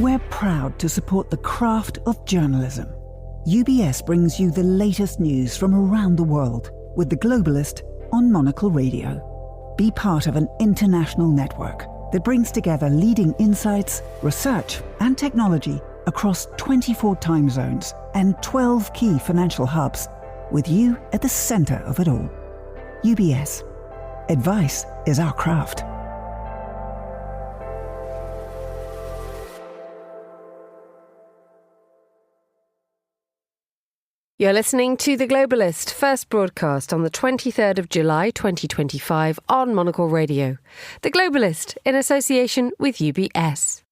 We're proud to support the craft of journalism. UBS brings you the latest news from around the world with The Globalist on Monocle Radio. Be part of an international network that brings together leading insights, research and technology across 24 time zones and 12 key financial hubs, with you at the centre of it all. UBS. Advice is our craft. You're listening to The Globalist, first broadcast on the 23rd of July 2025 on Monocle Radio. The Globalist, in association with UBS.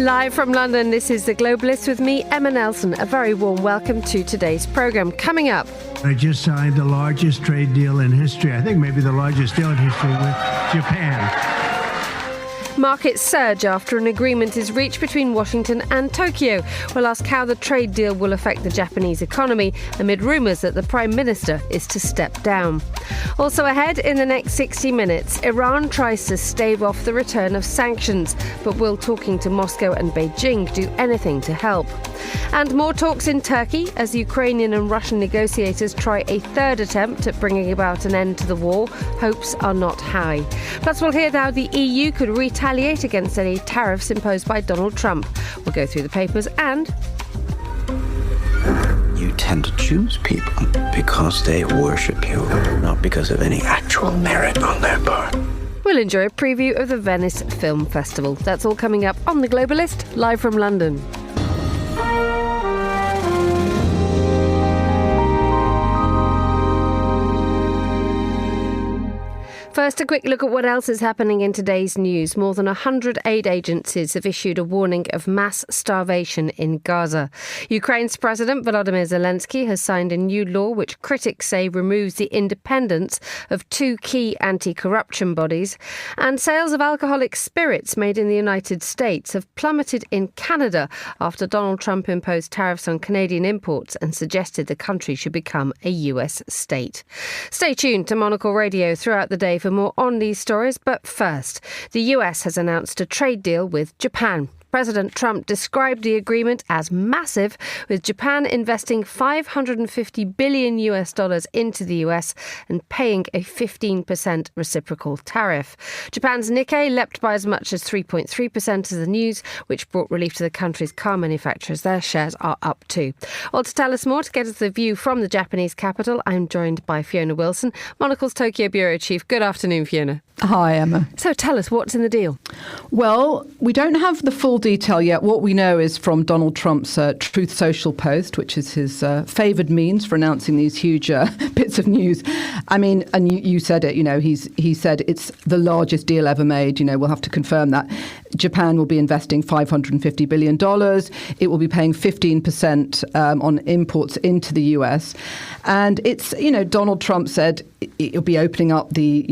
Live from London, this is The Globalist with me, Emma Nelson. A very warm welcome to today's programme. Coming up. I just signed the largest trade deal in history. I think maybe the largest deal in history with Japan. Markets surge after an agreement is reached between Washington and Tokyo. We'll ask how the trade deal will affect the Japanese economy amid rumours that the Prime Minister is to step down. Also ahead in the next 60 minutes, Iran tries to stave off the return of sanctions, but will talking to Moscow and Beijing do anything to help? And more talks in Turkey as Ukrainian and Russian negotiators try a third attempt at bringing about an end to the war. Hopes are not high. Plus we'll hear how the EU could retaliate against any tariffs imposed by Donald Trump. We'll go through the papers and... You tend to choose people because they worship you, not because of any actual merit on their part. We'll enjoy a preview of the Venice Film Festival. That's all coming up on The Globalist, live from London. First, a quick look at what else is happening in today's news. More than 100 aid agencies have issued a warning of mass starvation in Gaza. Ukraine's President Volodymyr Zelensky has signed a new law which critics say removes the independence of two key anti-corruption bodies. And sales of alcoholic spirits made in the United States have plummeted in Canada after Donald Trump imposed tariffs on Canadian imports and suggested the country should become a US state. Stay tuned to Monocle Radio throughout the day for more on these stories, but first, the US has announced a trade deal with Japan. President Trump described the agreement as massive, with Japan investing $550 billion into the US and paying a 15% reciprocal tariff. Japan's Nikkei leapt by as much as 3.3% as the news, which brought relief to the country's car manufacturers. Their shares are up too. Well, to tell us more, to get us the view from the Japanese capital, I'm joined by Fiona Wilson, Monocle's Tokyo Bureau Chief. Good afternoon, Fiona. Hi, Emma. So tell us, what's in the deal? Well, we don't have the full detail yet. What we know is from Donald Trump's Truth Social post, which is his favoured means for announcing these huge bits of news. I mean, and you said it, he said it's the largest deal ever made. We'll have to confirm that. Japan will be investing $550 billion. It will be paying 15% on imports into the US. And it's, Donald Trump said it'll be opening up the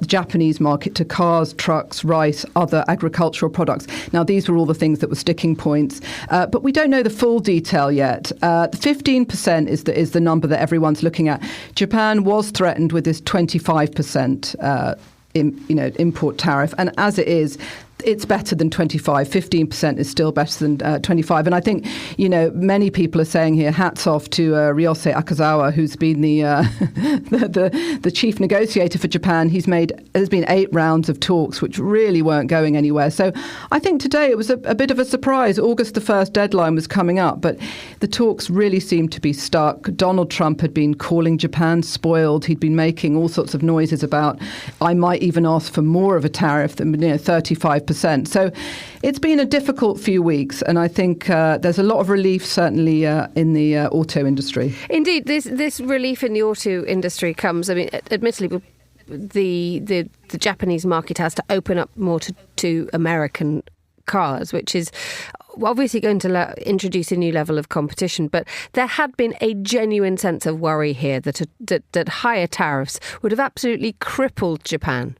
Japanese market to cars, trucks, rice, other agricultural products. Now, these were all the things that were sticking points, but we don't know the full detail yet. The 15% is the number that everyone's looking at. Japan was threatened with this 25% import tariff, and as it is, it's better than 25. 15% is still better than 25. And I think, many people are saying here, hats off to Ryosei Akazawa, who's been the chief negotiator for Japan. There's been 8 rounds of talks, which really weren't going anywhere. So I think today it was a bit of a surprise. August the 1st deadline was coming up, but the talks really seemed to be stuck. Donald Trump had been calling Japan spoiled. He'd been making all sorts of noises about, I might even ask for more of a tariff than 35%. So it's been a difficult few weeks, and I think there's a lot of relief, certainly, in the auto industry. Indeed, this relief in the auto industry comes, admittedly, the Japanese market has to open up more to American cars, which is obviously going to introduce a new level of competition, but there had been a genuine sense of worry here that higher tariffs would have absolutely crippled Japan.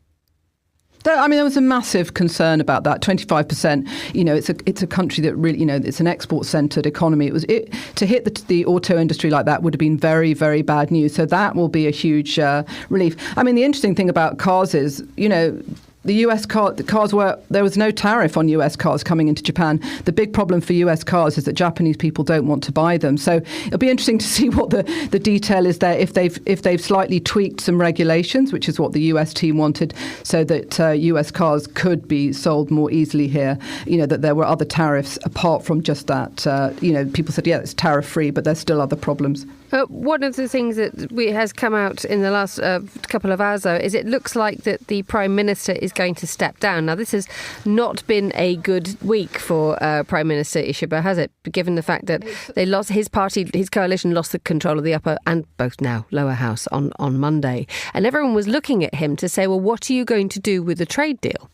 There was a massive concern about that. 25%. It's a country that really, it's an export-centred economy. To hit the auto industry like that would have been very, very bad news. So that will be a huge relief. The interesting thing about cars is, the US cars there was no tariff on US cars coming into Japan. The big problem for US cars is that Japanese people don't want to buy them. So it'll be interesting to see what the detail is there, if they've slightly tweaked some regulations, which is what the US team wanted, so that US cars could be sold more easily here. That there were other tariffs apart from just that. People said, yeah, it's tariff free, but there's still other problems. One of the things that has come out in the last couple of hours, though, is it looks like that the Prime Minister is going to step down. Now, this has not been a good week for Prime Minister Ishiba, has it? Given the fact that they lost his coalition lost the control of the upper and both now lower house on Monday. And everyone was looking at him to say, well, what are you going to do with the trade deal?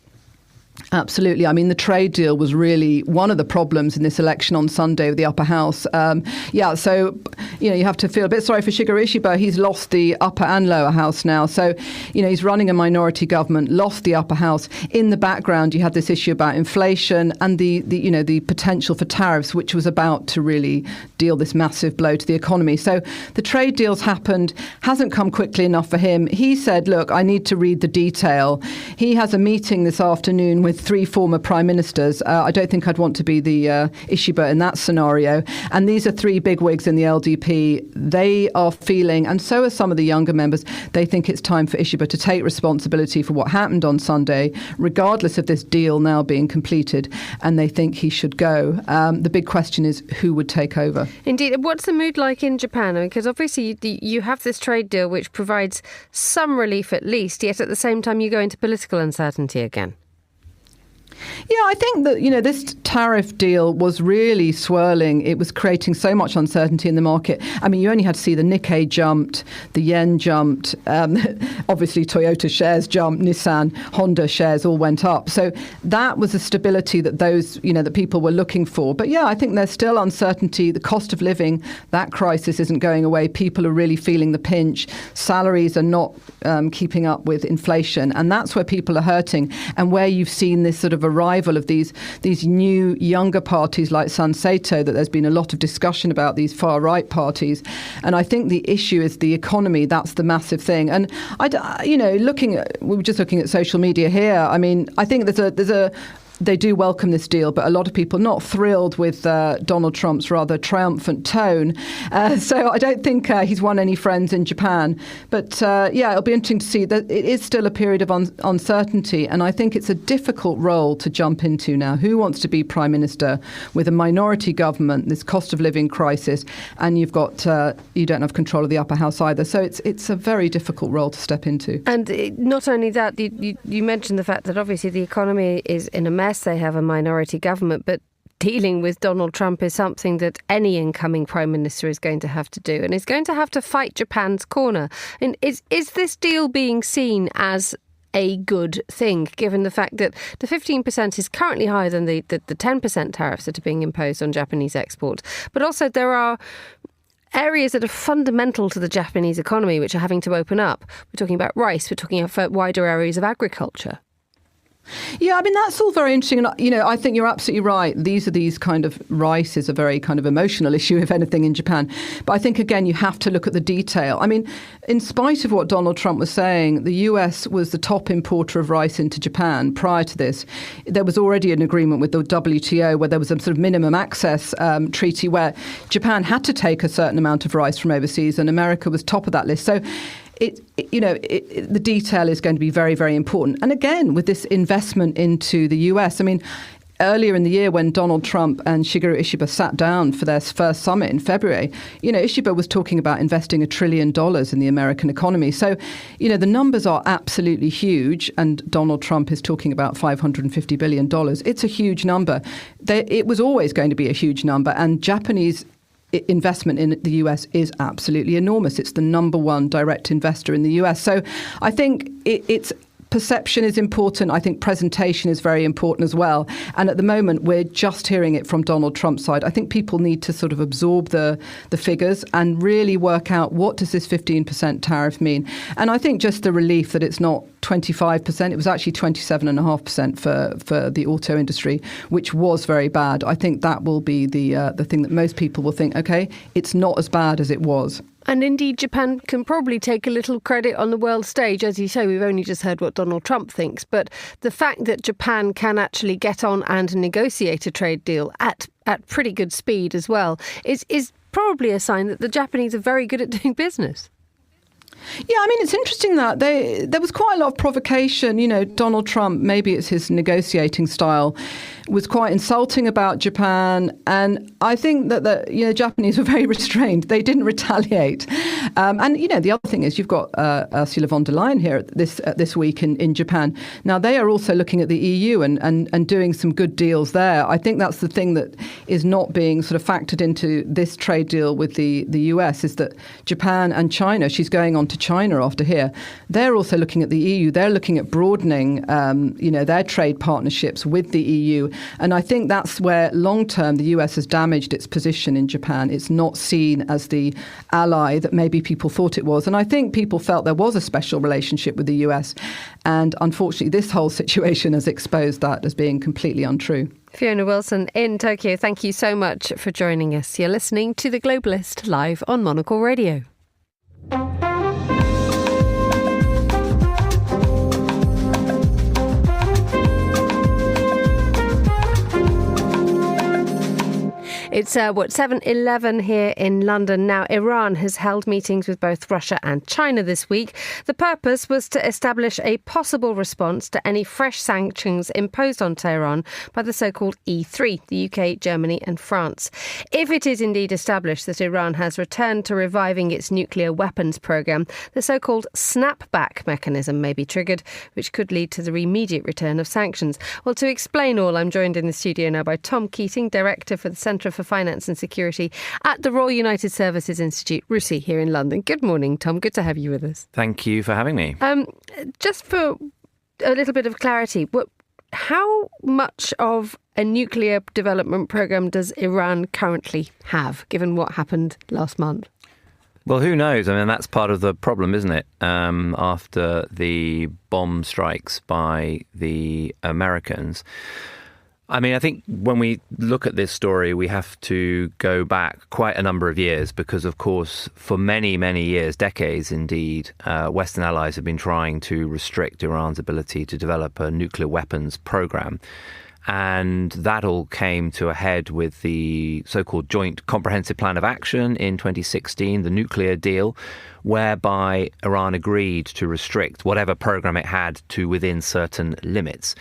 Absolutely. The trade deal was really one of the problems in this election on Sunday with the upper house. So you have to feel a bit sorry for Shigeru Ishiba. He's lost the upper and lower house now. So, he's running a minority government, lost the upper house. In the background, you had this issue about inflation and the potential for tariffs, which was about to really deal this massive blow to the economy. So the trade deals happened, hasn't come quickly enough for him. He said, look, I need to read the detail. He has a meeting this afternoon with 3 former prime ministers. I don't think I'd want to be the Ishiba in that scenario. And these are 3 bigwigs in the LDP. They are feeling, and so are some of the younger members, they think it's time for Ishiba to take responsibility for what happened on Sunday, regardless of this deal now being completed, and they think he should go. The big question is who would take over. Indeed. What's the mood like in Japan? Because obviously you have this trade deal which provides some relief at least, yet at the same time you go into political uncertainty again. Yeah, I think that, this tariff deal was really swirling. It was creating so much uncertainty in the market. You only had to see the Nikkei jumped, the yen jumped, obviously Toyota shares jumped, Nissan, Honda shares all went up. So that was the stability that that people were looking for. But yeah, I think there's still uncertainty. The cost of living, that crisis isn't going away. People are really feeling the pinch. Salaries are not keeping up with inflation. And that's where people are hurting, and where you've seen this sort of arrival of these new younger parties like Sanseito, that there's been a lot of discussion about these far right parties. And I think the issue is the economy. That's the massive thing. And we were just looking at social media here. I think they do welcome this deal, but a lot of people not thrilled with Donald Trump's rather triumphant tone. So I don't think he's won any friends in Japan. But it'll be interesting to see that it is still a period of uncertainty. And I think it's a difficult role to jump into now. Who wants to be prime minister with a minority government, this cost of living crisis, and you don't have control of the upper house either. So it's a very difficult role to step into. And not only that, you mentioned the fact that obviously the economy is in a mess. They have a minority government, but dealing with Donald Trump is something that any incoming prime minister is going to have to do, and is going to have to fight Japan's corner. And is this deal being seen as a good thing, given the fact that the 15% is currently higher than the 10% tariffs that are being imposed on Japanese export? But also there are areas that are fundamental to the Japanese economy which are having to open up. We're talking about rice, we're talking about wider areas of agriculture. Yeah, that's all very interesting. And, I think you're absolutely right. These kind of rice is a very kind of emotional issue, if anything, in Japan. But I think, again, you have to look at the detail. In spite of what Donald Trump was saying, the US was the top importer of rice into Japan prior to this. There was already an agreement with the WTO where there was a sort of minimum access treaty where Japan had to take a certain amount of rice from overseas, and America was top of that list. So the detail is going to be very, very important. And again, with this investment into the US, earlier in the year when Donald Trump and Shigeru Ishiba sat down for their first summit in February, Ishiba was talking about investing $1 trillion in the American economy. So, the numbers are absolutely huge. And Donald Trump is talking about $550 billion. It's a huge number. It was always going to be a huge number. And Japanese investment in the US is absolutely enormous. It's the number 1 direct investor in the US. So I think it's perception is important. I think presentation is very important as well. And at the moment, we're just hearing it from Donald Trump's side. I think people need to sort of absorb the figures and really work out, what does this 15% tariff mean? And I think just the relief that it's not 25%, it was actually 27.5% for the auto industry, which was very bad. I think that will be the thing that most people will think, OK, it's not as bad as it was. And indeed, Japan can probably take a little credit on the world stage. As you say, we've only just heard what Donald Trump thinks. But the fact that Japan can actually get on and negotiate a trade deal at pretty good speed as well is probably a sign that the Japanese are very good at doing business. Yeah, I mean, it's interesting that there was quite a lot of provocation. You know, Donald Trump, maybe it's his negotiating style, was quite insulting about Japan. And I think that the Japanese were very restrained. They didn't retaliate. And, you know, the other thing is you've got Ursula von der Leyen here this week in Japan. Now, they are also looking at the EU and doing some good deals there. I think that's the thing that is not being sort of factored into this trade deal with the US, is that Japan and China, she's going on to China after here, they're also looking at the EU. They're looking at broadening, their trade partnerships with the EU. And I think that's where long term the US has damaged its position in Japan. It's not seen as the ally that maybe people thought it was. And I think people felt there was a special relationship with the US. And unfortunately, this whole situation has exposed that as being completely untrue. Fiona Wilson in Tokyo, thank you so much for joining us. You're listening to The Globalist live on Monocle Radio. It's 7:11 here in London. Now, Iran has held meetings with both Russia and China this week. The purpose was to establish a possible response to any fresh sanctions imposed on Tehran by the so-called E3, the UK, Germany and France. If it is indeed established that Iran has returned to reviving its nuclear weapons programme, the so-called snapback mechanism may be triggered, which could lead to the immediate return of sanctions. Well, to explain all, I'm joined in the studio now by Tom Keating, Director for the Centre for Finance and Security at the Royal United Services Institute, RUSI, here in London. Good morning, Tom. Good to have you with us. Thank you for having me. Just for a little bit of clarity, how much of a nuclear development programme does Iran currently have, given what happened last month? Well, who knows? I mean, that's part of the problem, isn't it? After the bomb strikes by the Americans. I mean, I think when we look at this story, we have to go back quite a number of years because, of course, for many, many years, decades indeed, Western allies have been trying to restrict Iran's ability to develop a nuclear weapons program. And that all came to a head with the so-called Joint Comprehensive Plan of Action in 2016, the nuclear deal, whereby Iran agreed to restrict whatever program it had to within certain limits.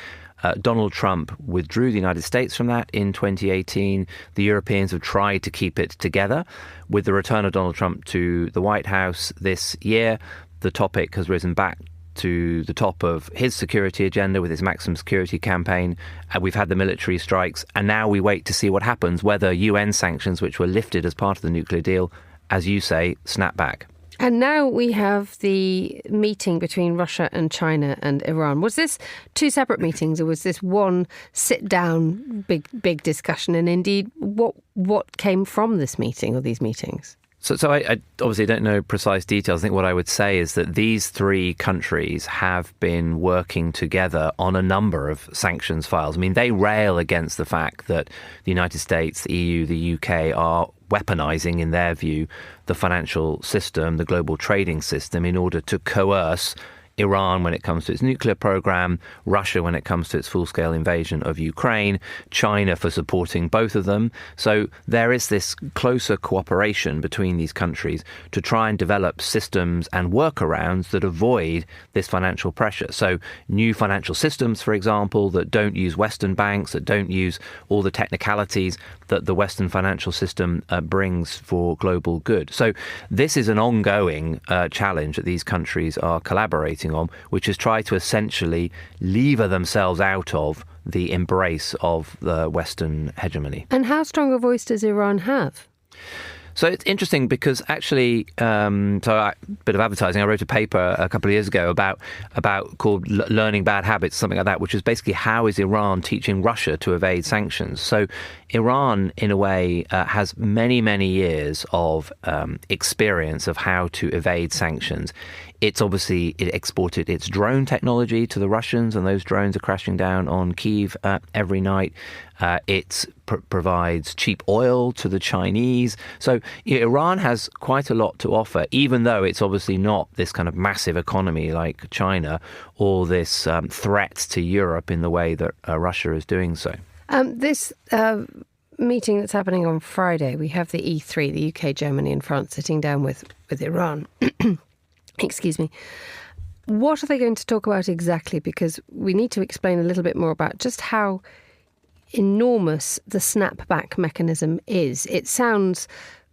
Donald Trump withdrew the United States from that in 2018. The Europeans have tried to keep it together. With the return of Donald Trump to the White House this year, the topic has risen back to the top of his security agenda with his maximum security campaign. We've had the military strikes, and now we wait to see what happens, whether UN sanctions, which were lifted as part of the nuclear deal, as you say, snap back. And now we have the meeting between Russia and China and Iran. Was this two separate meetings, or was this one sit-down, big discussion? And indeed, what came from this meeting or these meetings? So I obviously don't know precise details. I think what I would say is that these three countries have been working together on a number of sanctions files. I mean, they rail against the fact that the United States, the EU, the UK are weaponizing, in their view, the financial system, the global trading system, in order to coerce Iran when it comes to its nuclear program, Russia when it comes to its full-scale invasion of Ukraine, China for supporting both of them. So there is this closer cooperation between these countries to try and develop systems and workarounds that avoid this financial pressure. So new financial systems, for example, that don't use Western banks, that don't use all the technicalities that the Western financial system brings for global good. So this is an ongoing challenge that these countries are collaborating on, which is try to essentially lever themselves out of the embrace of the Western hegemony. And how strong a voice does Iran have? So it's interesting because actually, bit of advertising. I wrote a paper a couple of years ago about called Learning Bad Habits, something like that, which is basically how is Iran teaching Russia to evade sanctions. So Iran, in a way, has many, many years of experience of how to evade sanctions. It exported its drone technology to the Russians, and those drones are crashing down on Kyiv every night. It provides cheap oil to the Chinese. So Iran has quite a lot to offer, even though it's obviously not this kind of massive economy like China or this threat to Europe in the way that Russia is doing so. This meeting that's happening on Friday, we have the E3, the UK, Germany and France sitting down with Iran. Excuse me. What are they going to talk about exactly? Because we need to explain a little bit more about just how enormous the snapback mechanism is. It sounds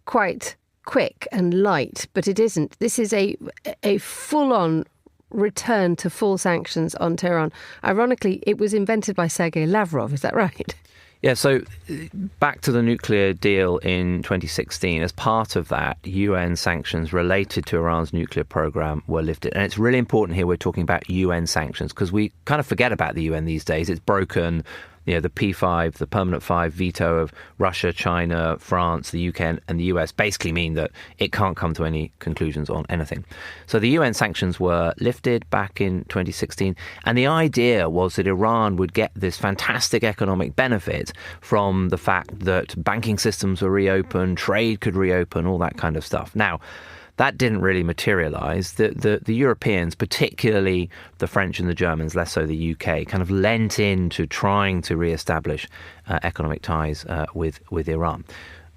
quite quick and light, but it isn't. This is a full-on return to full sanctions on Tehran. Ironically, it was invented by Sergei Lavrov. Is that right? Yeah, so back to the nuclear deal in 2016, as part of that, UN sanctions related to Iran's nuclear program were lifted. And it's really important here we're talking about UN sanctions because we kind of forget about the UN these days. It's broken. The P5, the permanent 5 veto of Russia, China, France, the UK and the US basically mean that it can't come to any conclusions on anything. So the UN sanctions were lifted back in 2016. And the idea was that Iran would get this fantastic economic benefit from the fact that banking systems were reopened, trade could reopen, all that kind of stuff. Now, that didn't really materialise. The Europeans, particularly the French and the Germans, less so the UK, kind of lent into trying to re-establish economic ties with Iran.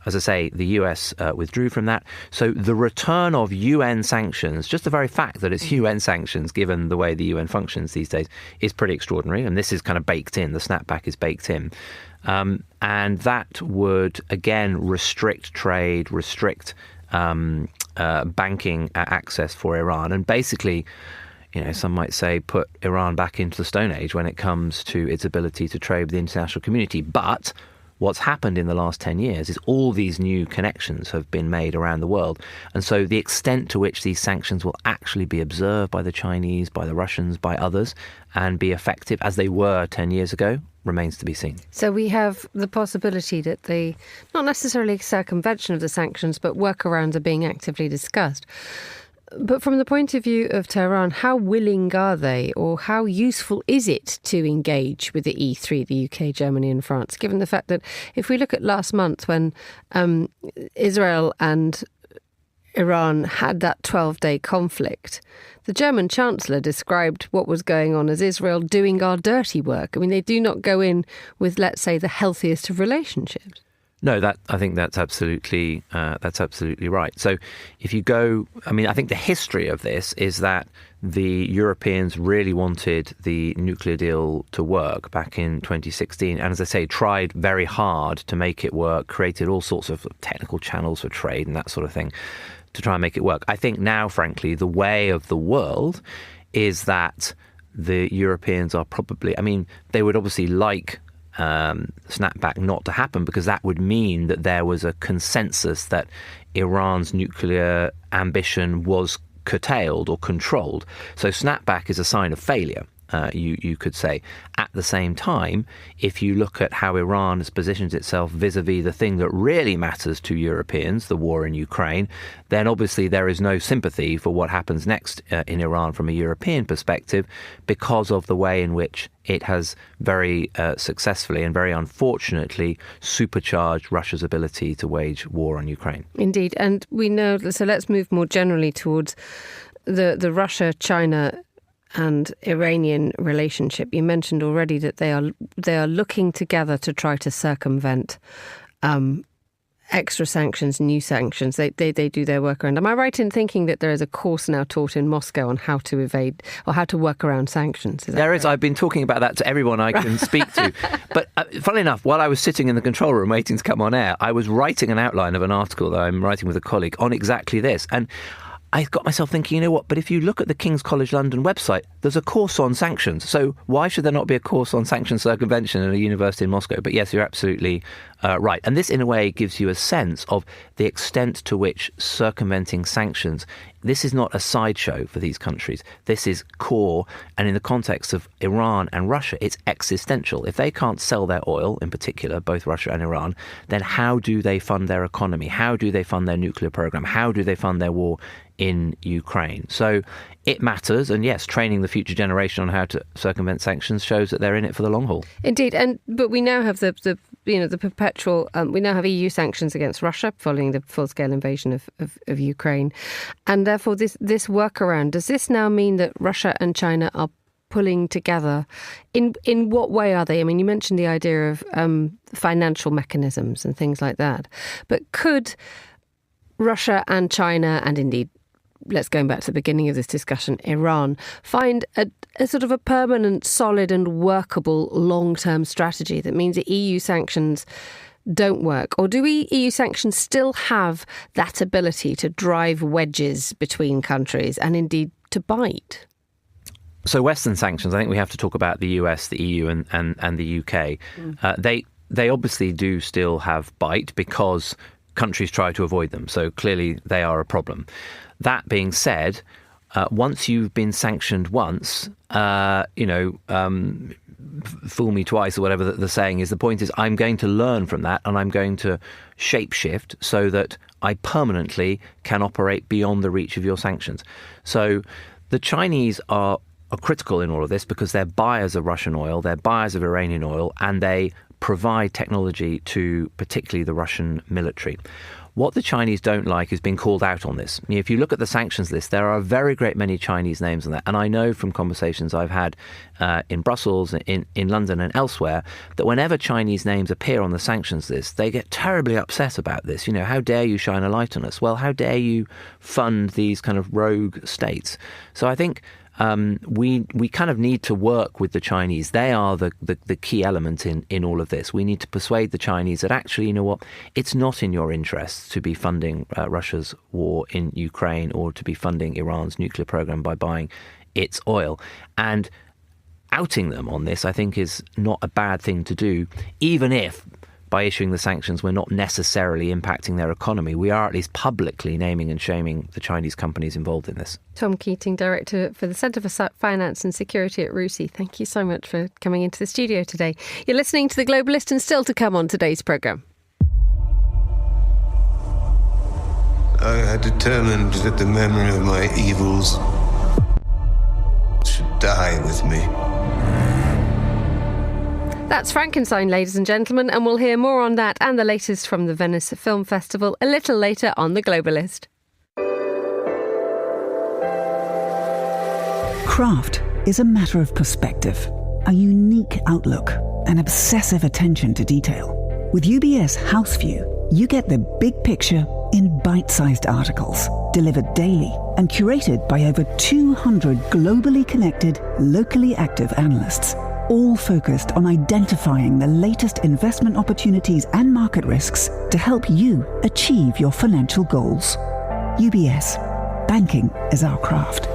As I say, the US withdrew from that. So the return of UN sanctions, just the very fact that it's UN sanctions, given the way the UN functions these days, is pretty extraordinary. And this is kind of baked in. The snapback is baked in. And that would, again, restrict trade, restrict banking access for Iran, and basically, some might say put Iran back into the Stone Age when it comes to its ability to trade with the international community. But what's happened in the last 10 years is all these new connections have been made around the world. And so the extent to which these sanctions will actually be observed by the Chinese, by the Russians, by others, and be effective as they were 10 years ago remains to be seen. So we have the possibility that the, not necessarily circumvention of the sanctions, but workarounds are being actively discussed. But from the point of view of Tehran, how willing are they, or how useful is it to engage with the E3, the UK, Germany and France, given the fact that if we look at last month when Israel and Iran had that 12-day conflict, the German Chancellor described what was going on as Israel doing our dirty work. I mean, they do not go in with, let's say, the healthiest of relationships. No, I think that's absolutely right. So if you go, I think the history of this is that the Europeans really wanted the nuclear deal to work back in 2016. And as I say, tried very hard to make it work, created all sorts of technical channels for trade and that sort of thing to try and make it work. I think now, frankly, the way of the world is that the Europeans are probably, they would obviously like snapback not to happen, because that would mean that there was a consensus that Iran's nuclear ambition was curtailed or controlled. So snapback is a sign of failure, you could say. At the same time, if you look at how Iran has positioned itself vis-a-vis the thing that really matters to Europeans, the war in Ukraine, then obviously there is no sympathy for what happens next in Iran from a European perspective, because of the way in which it has very successfully and very unfortunately supercharged Russia's ability to wage war on Ukraine. Indeed. And we know, so let's move more generally towards the Russia-China and Iranian relationship. You mentioned already that they are looking together to try to circumvent extra sanctions, new sanctions. They do their work around. Am I right in thinking that there is a course now taught in Moscow on how to evade or how to work around sanctions? There is. I've been talking about that to everyone I can speak to. But funnily enough, while I was sitting in the control room waiting to come on air, I was writing an outline of an article that I'm writing with a colleague on exactly this. And I got myself thinking, you know what, but if you look at the King's College London website, there's a course on sanctions. So why should there not be a course on sanctions circumvention at a university in Moscow? But yes, you're absolutely right. And this, in a way, gives you a sense of the extent to which circumventing sanctions, this is not a sideshow for these countries. This is core. And in the context of Iran and Russia, it's existential. If they can't sell their oil, in particular, both Russia and Iran, then how do they fund their economy? How do they fund their nuclear program? How do they fund their war in Ukraine? So it matters. And yes, training the future generation on how to circumvent sanctions shows that they're in it for the long haul. Indeed. But we now have the perpetual, we now have EU sanctions against Russia following the full-scale invasion of Ukraine. And therefore, this workaround, does this now mean that Russia and China are pulling together? In what way are they? I mean, you mentioned the idea of financial mechanisms and things like that. But could Russia and China, and indeed, let's go back to the beginning of this discussion, Iran, find a sort of a permanent, solid and workable long-term strategy that means that EU sanctions don't work? Or do EU sanctions still have that ability to drive wedges between countries and indeed to bite? So Western sanctions, I think we have to talk about the US, the EU and the UK. They obviously do still have bite because countries try to avoid them. So clearly they are a problem. That being said, once you've been sanctioned once, fool me twice or whatever the saying is, the point is I'm going to learn from that and I'm going to shapeshift so that I permanently can operate beyond the reach of your sanctions. So the Chinese are critical in all of this because they're buyers of Russian oil, they're buyers of Iranian oil, and they provide technology to particularly the Russian military. What the Chinese don't like is being called out on this. If you look at the sanctions list, there are a very great many Chinese names on that. And I know from conversations I've had in Brussels, in London and elsewhere, that whenever Chinese names appear on the sanctions list, they get terribly upset about this. How dare you shine a light on us? Well, how dare you fund these kind of rogue states? So I think we kind of need to work with the Chinese. They are the key element in all of this. We need to persuade the Chinese that actually, you know what, it's not in your interests to be funding Russia's war in Ukraine or to be funding Iran's nuclear program by buying its oil. And outing them on this, I think, is not a bad thing to do, even if by issuing the sanctions, we're not necessarily impacting their economy. We are at least publicly naming and shaming the Chinese companies involved in this. Tom Keating, Director for the Centre for Finance and Security at RUSI. Thank you so much for coming into the studio today. You're listening to The Globalist, and still to come on today's programme. I had determined that the memory of my evils should die with me. That's Frankenstein, ladies and gentlemen, and we'll hear more on that and the latest from the Venice Film Festival a little later on The Globalist. Craft is a matter of perspective, a unique outlook, an obsessive attention to detail. With UBS House View, you get the big picture in bite-sized articles, delivered daily and curated by over 200 globally connected, locally active analysts, all focused on identifying the latest investment opportunities and market risks to help you achieve your financial goals. UBS. Banking is our craft.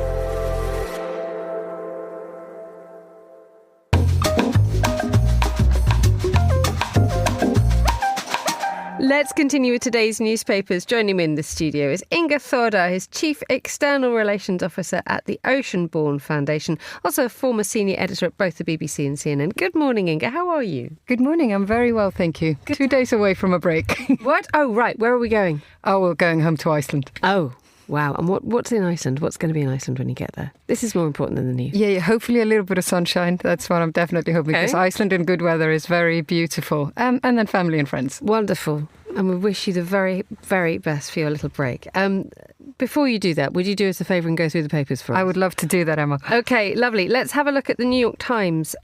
Let's continue with today's newspapers. Joining me in the studio is Inga Thorda, who's Chief External Relations Officer at the Oceanborn Foundation, also a former senior editor at both the BBC and CNN. Good morning, Inga. How are you? Good morning. I'm very well, thank you. Good. 2 days away from a break. What? Oh, right. Where are we going? Oh, we're going home to Iceland. Oh, wow. And what's in Iceland? What's going to be in Iceland when you get there? This is more important than the news. Yeah, hopefully a little bit of sunshine. That's what I'm definitely hoping, because Iceland in good weather is very beautiful. And then family and friends. Wonderful. And we wish you the very, very best for your little break. Before you do that, would you do us a favour and go through the papers for us? I would love to do that, Emma. OK, lovely. Let's have a look at the New York Times.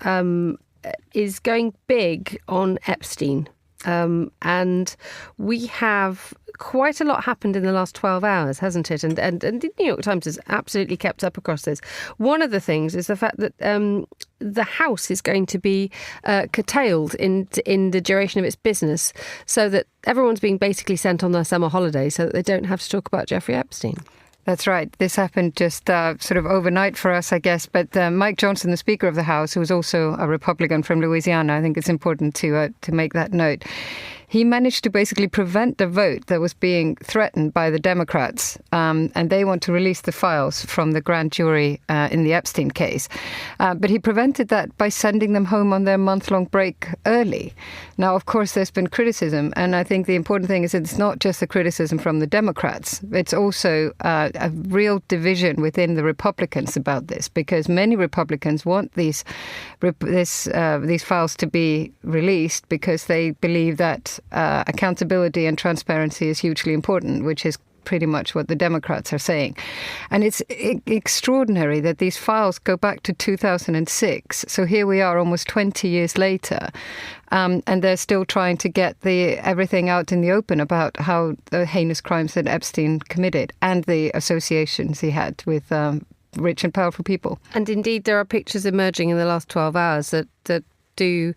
Is going big on Epstein. And we have quite a lot happened in the last 12 hours, hasn't it? And the New York Times has absolutely kept up across this. One of the things is the fact that the House is going to be curtailed in the duration of its business, so that everyone's being basically sent on their summer holiday so that they don't have to talk about Jeffrey Epstein. That's right. This happened just sort of overnight for us, I guess. But Mike Johnson, the Speaker of the House, who was also a Republican from Louisiana, I think it's important to make that note. he managed to basically prevent the vote that was being threatened by the Democrats. And they want to release the files from the grand jury in the Epstein case. But he prevented that by sending them home on their month-long break early. Now, of course, there's been criticism. And I think the important thing is that it's not just the criticism from the Democrats. It's also a real division within the Republicans about this, because many Republicans want these files to be released because they believe that accountability and transparency is hugely important, which is pretty much what the Democrats are saying. And it's extraordinary that these files go back to 2006. So here we are almost 20 years later, and they're still trying to get everything out in the open about how the heinous crimes that Epstein committed and the associations he had with rich and powerful people. And indeed, there are pictures emerging in the last 12 hours that do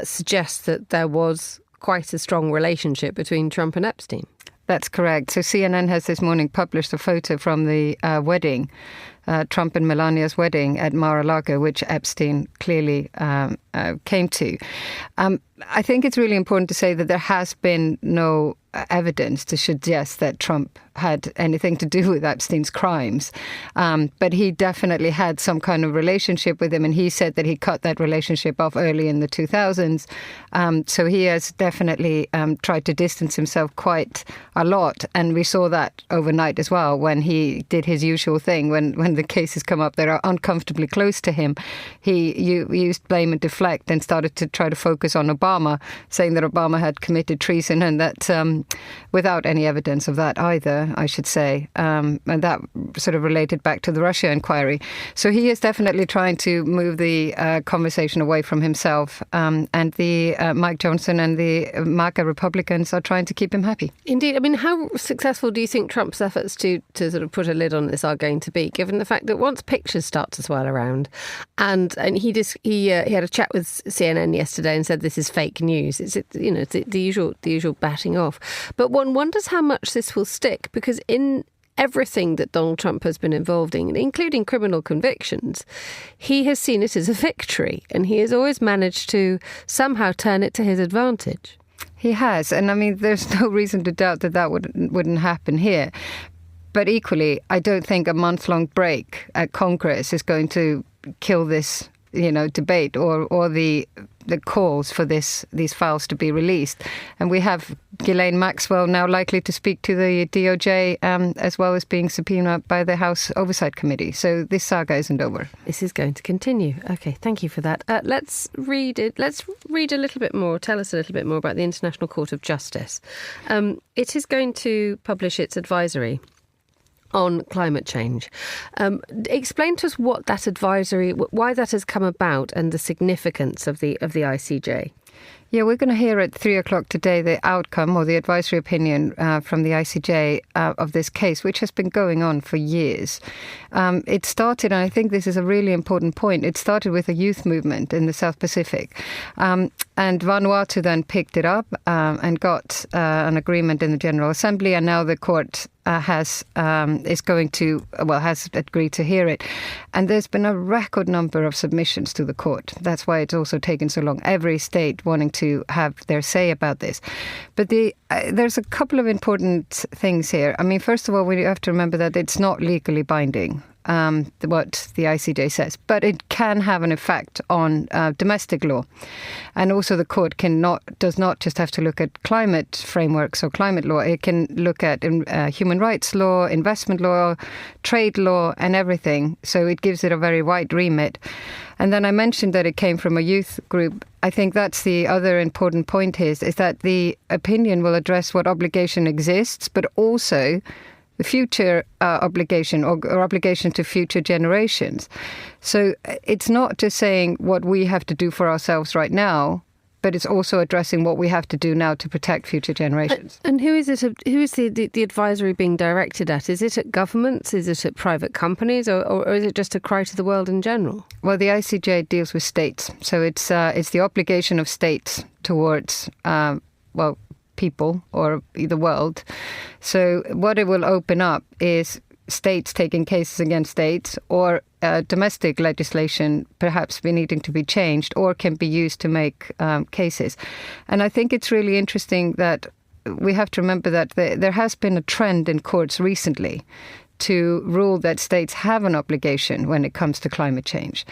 suggest that there was quite a strong relationship between Trump and Epstein. That's correct. So CNN has this morning published a photo from the wedding, Trump and Melania's wedding at Mar-a-Lago, which Epstein clearly came to. I think it's really important to say that there has been no evidence to suggest that Trump had anything to do with Epstein's crimes. But he definitely had some kind of relationship with him, and he said that he cut that relationship off early in the 2000s. So he has definitely tried to distance himself quite a lot. And we saw that overnight as well when he did his usual thing. When the cases come up that are uncomfortably close to him, he used blame and deflect and started to try to focus on Obama, saying that Obama had committed treason, and that without any evidence of that either, I should say. And that sort of related back to the Russia inquiry. So he is definitely trying to move the conversation away from himself. And the Mike Johnson and the MAGA Republicans are trying to keep him happy. Indeed. I mean, how successful do you think Trump's efforts to sort of put a lid on this are going to be, given the fact that once pictures start to swirl around, and he had a chat with CNN yesterday and said this is fake news. It's the usual batting off. But one wonders how much this will stick, because in everything that Donald Trump has been involved in, including criminal convictions, he has seen it as a victory, and he has always managed to somehow turn it to his advantage. He has, and I mean, there's no reason to doubt that wouldn't happen here. But equally, I don't think a month-long break at Congress is going to kill this, debate or the calls for these files to be released. And we have Ghislaine Maxwell now likely to speak to the DOJ, as well as being subpoenaed by the House Oversight Committee. So this saga isn't over. This is going to continue. Okay, thank you for that. Let's read it. Let's read a little bit more. Tell us a little bit more about the International Court of Justice. It is going to publish its advisory on climate change. Explain to us what that advisory, why that has come about, and the significance of the ICJ. Yeah, we're going to hear at 3:00 today the outcome or the advisory opinion from the ICJ of this case, which has been going on for years. It started, and I think this is a really important point, it started with a youth movement in the South Pacific. And Vanuatu then picked it up and got an agreement in the General Assembly, and now the court has agreed to hear it. And there's been a record number of submissions to the court. That's why it's also taken so long. Every state wanting to have their say about this. But there's a couple of important things here. I mean, first of all, we have to remember that it's not legally binding, what the ICJ says, but it can have an effect on domestic law. And also the court does not just have to look at climate frameworks or climate law. It can look at human rights law, investment law, trade law, and everything. So it gives it a very wide remit. And then I mentioned that it came from a youth group. I think that's the other important point here, is that the opinion will address what obligation exists, but also the future obligation or obligation to future generations. So it's not just saying what we have to do for ourselves right now, but it's also addressing what we have to do now to protect future generations. And who is the advisory being directed at? Is it at governments? Is it at private companies? Or is it just a cry to the world in general? Well, the ICJ deals with states. So it's the obligation of states towards, people or the world. So what it will open up is states taking cases against states, or domestic legislation perhaps be needing to be changed or can be used to make cases. And I think it's really interesting that we have to remember that there has been a trend in courts recently to rule that states have an obligation when it comes to climate change.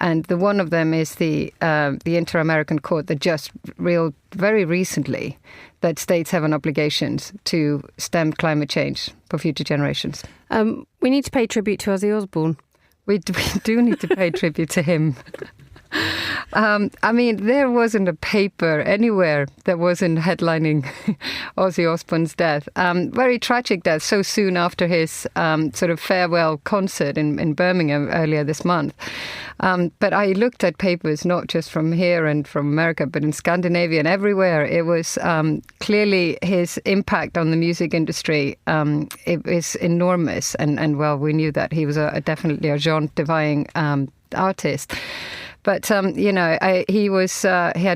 And one of them is the Inter-American Court that just ruled very recently that states have an obligation to stem climate change for future generations. We need to pay tribute to Ozzy Osbourne. We do need to pay tribute to him. I mean, there wasn't a paper anywhere that wasn't headlining Ozzy Osbourne's death. Very tragic death, so soon after his sort of farewell concert in Birmingham earlier this month. But I looked at papers not just from here and from America, but in Scandinavia and everywhere. It was clearly his impact on the music industry. It is enormous. And well, we knew that he was definitely a genre-defying artist. But, he had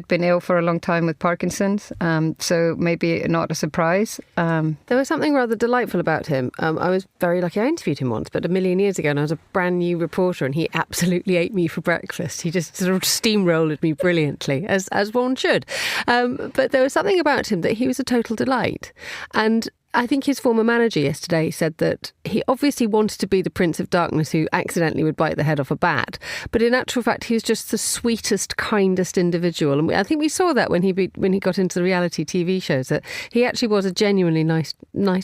been ill for a long time with Parkinson's, so maybe not a surprise. There was something rather delightful about him. I was very lucky. I interviewed him once, but a million years ago, and I was a brand new reporter, and he absolutely ate me for breakfast. He just sort of steamrolled me brilliantly, as one should. But there was something about him that he was a total delight. And I think his former manager yesterday said that he obviously wanted to be the Prince of Darkness who accidentally would bite the head off a bat. But in actual fact, he was just the sweetest, kindest individual. And I think we saw that when he got into the reality TV shows, that he actually was a genuinely nice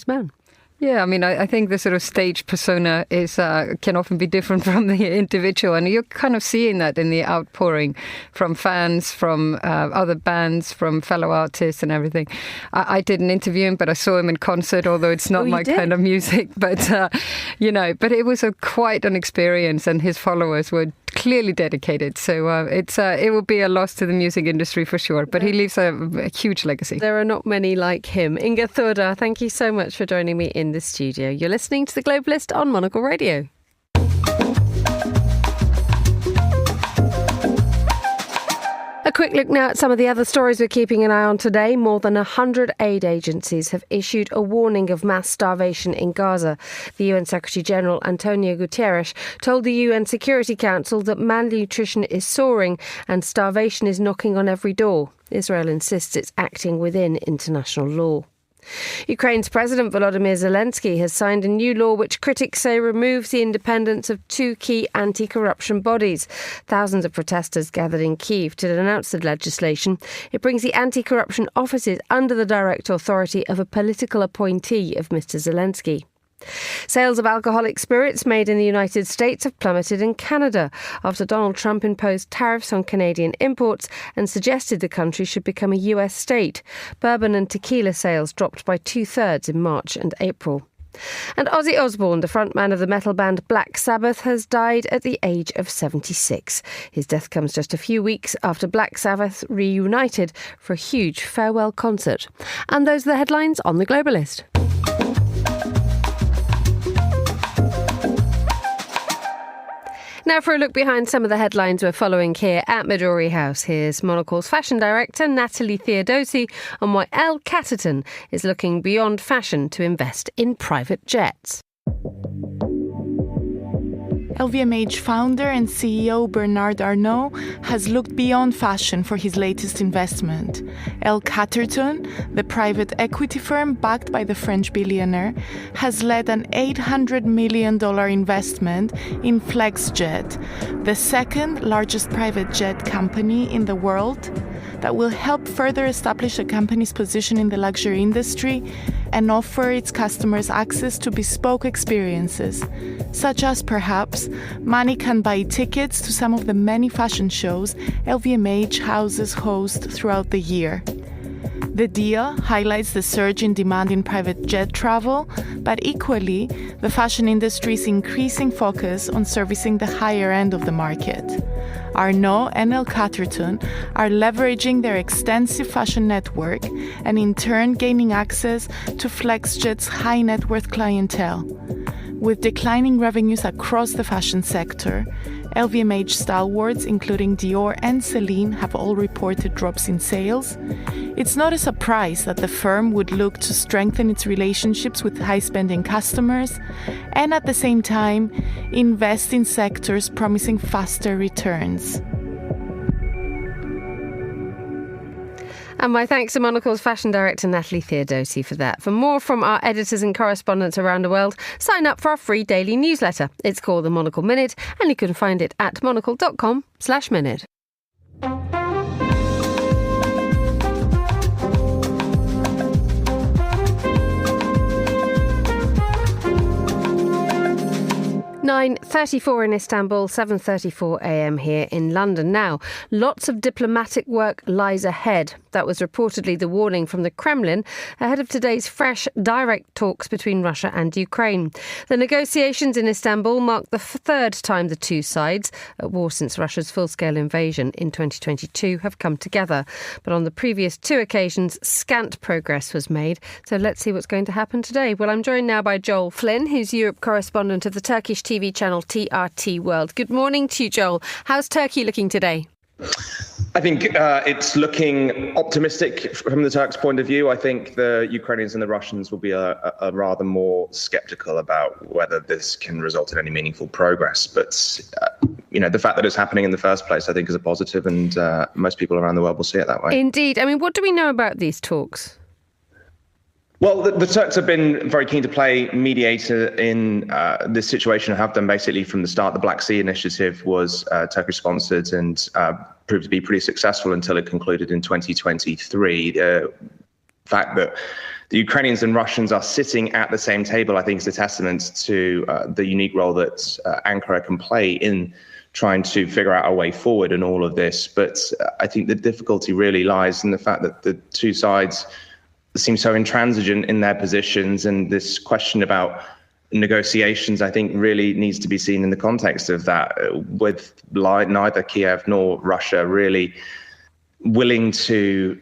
man. Yeah, I mean, I think the sort of stage persona can often be different from the individual. And you're kind of seeing that in the outpouring from fans, from other bands, from fellow artists and everything. I didn't interview him, but I saw him in concert, although it's not my kind of music. But, but it was quite an experience, and his followers were clearly dedicated. So it will be a loss to the music industry for sure. But he leaves a huge legacy. There are not many like him. Inga Thordar, thank you so much for joining me in the studio. You're listening to The Globalist on Monocle Radio. A quick look now at some of the other stories we're keeping an eye on today. More than 100 aid agencies have issued a warning of mass starvation in Gaza. The UN Secretary-General Antonio Guterres told the UN Security Council that malnutrition is soaring and starvation is knocking on every door. Israel insists it's acting within international law. Ukraine's President Volodymyr Zelensky has signed a new law which critics say removes the independence of two key anti-corruption bodies. Thousands of protesters gathered in Kyiv to denounce the legislation. It brings the anti-corruption offices under the direct authority of a political appointee of Mr. Zelensky. Sales of alcoholic spirits made in the United States have plummeted in Canada after Donald Trump imposed tariffs on Canadian imports and suggested the country should become a US state. Bourbon and tequila sales dropped by 2/3 in March and April. And Ozzy Osbourne, the frontman of the metal band Black Sabbath, has died at the age of 76. His death comes just a few weeks after Black Sabbath reunited for a huge farewell concert. And those are the headlines on The Globalist. Now for a look behind some of the headlines we're following here at Midori House. Here's Monocle's fashion director, Natalie Theodosi, on why Elle Catterton is looking beyond fashion to invest in private jets. LVMH founder and CEO Bernard Arnault has looked beyond fashion for his latest investment. Elle Catterton, the private equity firm backed by the French billionaire, has led an $800 million investment in FlexJet, the second largest private jet company in the world, that will help further establish the company's position in the luxury industry and offer its customers access to bespoke experiences, such as perhaps money can buy tickets to some of the many fashion shows LVMH houses host throughout the year. The deal highlights the surge in demand in private jet travel, but equally, the fashion industry's increasing focus on servicing the higher end of the market. Arnault and Elle Catterton are leveraging their extensive fashion network and in turn gaining access to FlexJet's high net worth clientele. With declining revenues across the fashion sector, LVMH stalwarts, including Dior and Celine, have all reported drops in sales. It's not a surprise that the firm would look to strengthen its relationships with high-spending customers and at the same time invest in sectors promising faster returns. And my thanks to Monocle's fashion director Natalie Theodosi for that. For more from our editors and correspondents around the world, sign up for our free daily newsletter. It's called the Monocle Minute, and you can find it at monocle.com/minute. 9:34 in Istanbul, 7:34 a.m. here in London. Now, lots of diplomatic work lies ahead. That was reportedly the warning from the Kremlin ahead of today's fresh, direct talks between Russia and Ukraine. The negotiations in Istanbul mark the third time the two sides, at war since Russia's full-scale invasion in 2022, have come together. But on the previous two occasions, scant progress was made. So let's see what's going to happen today. Well, I'm joined now by Joel Flynn, who's Europe correspondent of the Turkish TV channel TRT World. Good morning to you, Joel. How's Turkey looking today? I think it's looking optimistic from the Turks' point of view. I think the Ukrainians and the Russians will be a rather more sceptical about whether this can result in any meaningful progress. But, the fact that it's happening in the first place, I think, is a positive, and most people around the world will see it that way. Indeed. I mean, what do we know about these talks? Well, the Turks have been very keen to play mediator in this situation and have done basically from the start. The Black Sea Initiative was Turkish-sponsored and proved to be pretty successful until it concluded in 2023. The fact that the Ukrainians and Russians are sitting at the same table, I think, is a testament to the unique role that Ankara can play in trying to figure out a way forward in all of this. But I think the difficulty really lies in the fact that the two sides seem so intransigent in their positions, and this question about negotiations, I think, really needs to be seen in the context of that, with neither Kiev nor Russia really willing to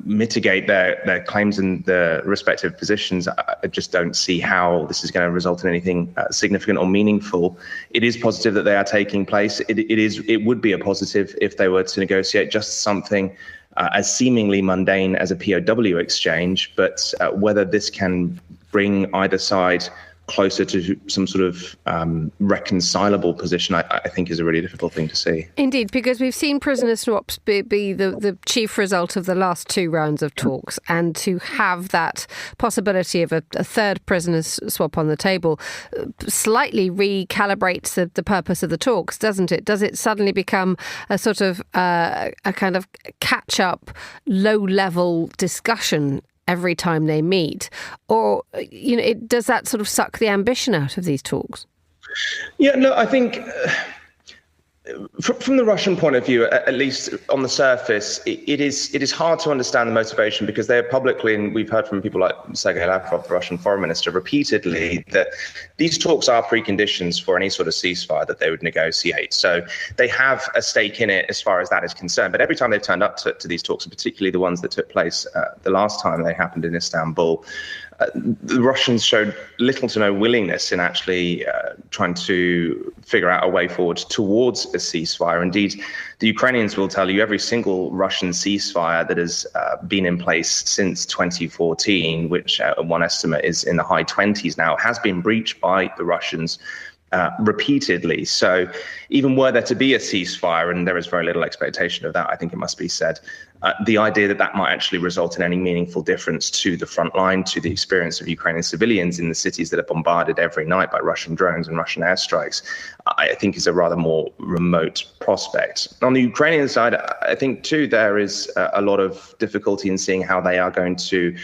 mitigate their claims in the respective positions. I just don't see how this is going to result in anything significant or meaningful. It is positive that they are taking place. It would be a positive if they were to negotiate just something as seemingly mundane as a POW exchange, but whether this can bring either side closer to some sort of reconcilable position, I think is a really difficult thing to see. Indeed, because we've seen prisoner swaps be the chief result of the last two rounds of talks, and to have that possibility of a third prisoner swap on the table slightly recalibrates the purpose of the talks, doesn't it? Does it suddenly become a sort of a kind of catch-up, low-level discussion every time they meet? Or, does that sort of suck the ambition out of these talks? Yeah, no, I think from the Russian point of view, at least on the surface, it is hard to understand the motivation, because they are publicly, and we've heard from people like Sergei Lavrov, the Russian foreign minister, repeatedly, that these talks are preconditions for any sort of ceasefire that they would negotiate. So they have a stake in it as far as that is concerned. But every time they've turned up to these talks, and particularly the ones that took place the last time they happened in Istanbul, the Russians showed little to no willingness in actually trying to figure out a way forward towards a ceasefire. Indeed, the Ukrainians will tell you every single Russian ceasefire that has been in place since 2014, which one estimate is in the high 20s now, has been breached by the Russians repeatedly. So even were there to be a ceasefire, and there is very little expectation of that, I think it must be said, the idea that might actually result in any meaningful difference to the front line, to the experience of Ukrainian civilians in the cities that are bombarded every night by Russian drones and Russian airstrikes, I think is a rather more remote prospect. On the Ukrainian side, I think too there is a lot of difficulty in seeing how they are going to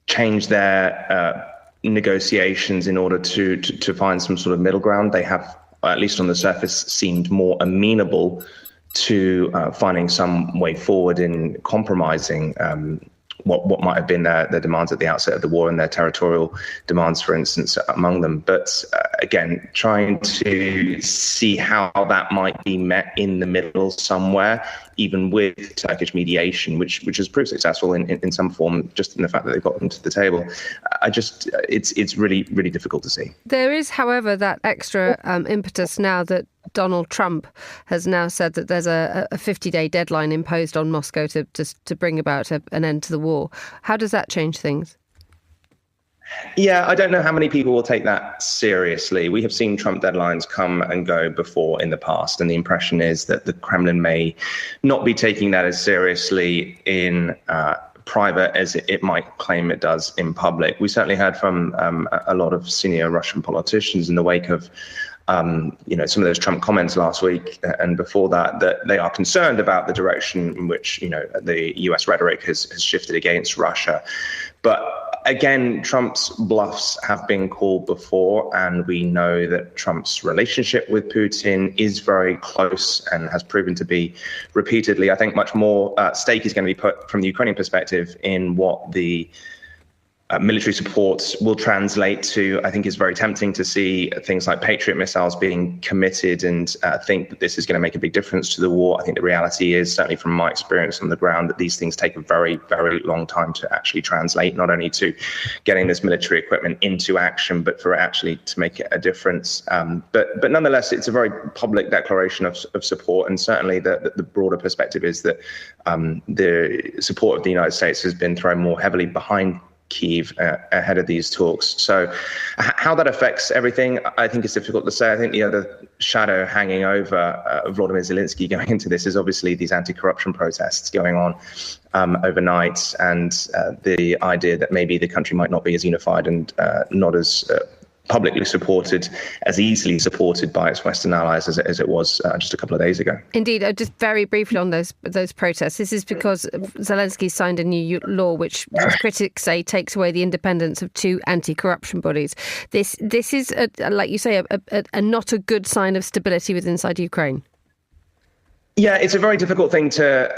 change their negotiations in order to find some sort of middle ground. They have, at least on the surface, seemed more amenable to finding some way forward in compromising what might have been their demands at the outset of the war and their territorial demands, for instance, among them. But again, trying to see how that might be met in the middle somewhere, even with Turkish mediation, which has proved successful in some form, just in the fact that they've got them to the table. It's really, really difficult to see. There is, however, that extra impetus now that Donald Trump has now said that there's a 50-day deadline imposed on Moscow to bring about an end to the war. How does that change things? Yeah, I don't know how many people will take that seriously. We have seen Trump deadlines come and go before in the past, and the impression is that the Kremlin may not be taking that as seriously in private as it might claim it does in public. We certainly heard from a lot of senior Russian politicians in the wake of some of those Trump comments last week and before that they are concerned about the direction in which, the US rhetoric has shifted against Russia. But again, Trump's bluffs have been called before, and we know that Trump's relationship with Putin is very close and has proven to be repeatedly. I think much more stake is going to be put from the Ukrainian perspective in what the military support will translate to. I think it's very tempting to see things like Patriot missiles being committed and think that this is going to make a big difference to the war. I think the reality is, certainly from my experience on the ground, that these things take a very, very long time to actually translate, not only to getting this military equipment into action, but for actually to make a difference. But nonetheless, it's a very public declaration of support. And certainly the broader perspective is that the support of the United States has been thrown more heavily behind Kyiv ahead of these talks. So how that affects everything, I think it's difficult to say. I think the other shadow hanging over Volodymyr Zelensky going into this is obviously these anti-corruption protests going on overnight, and the idea that maybe the country might not be as unified and not as publicly supported, as easily supported by its Western allies as it was just a couple of days ago. Indeed. Just very briefly on those protests. This is because Zelensky signed a new law which critics say takes away the independence of two anti-corruption bodies. This is, like you say, a not a good sign of stability within inside Ukraine. Yeah, it's a very difficult thing to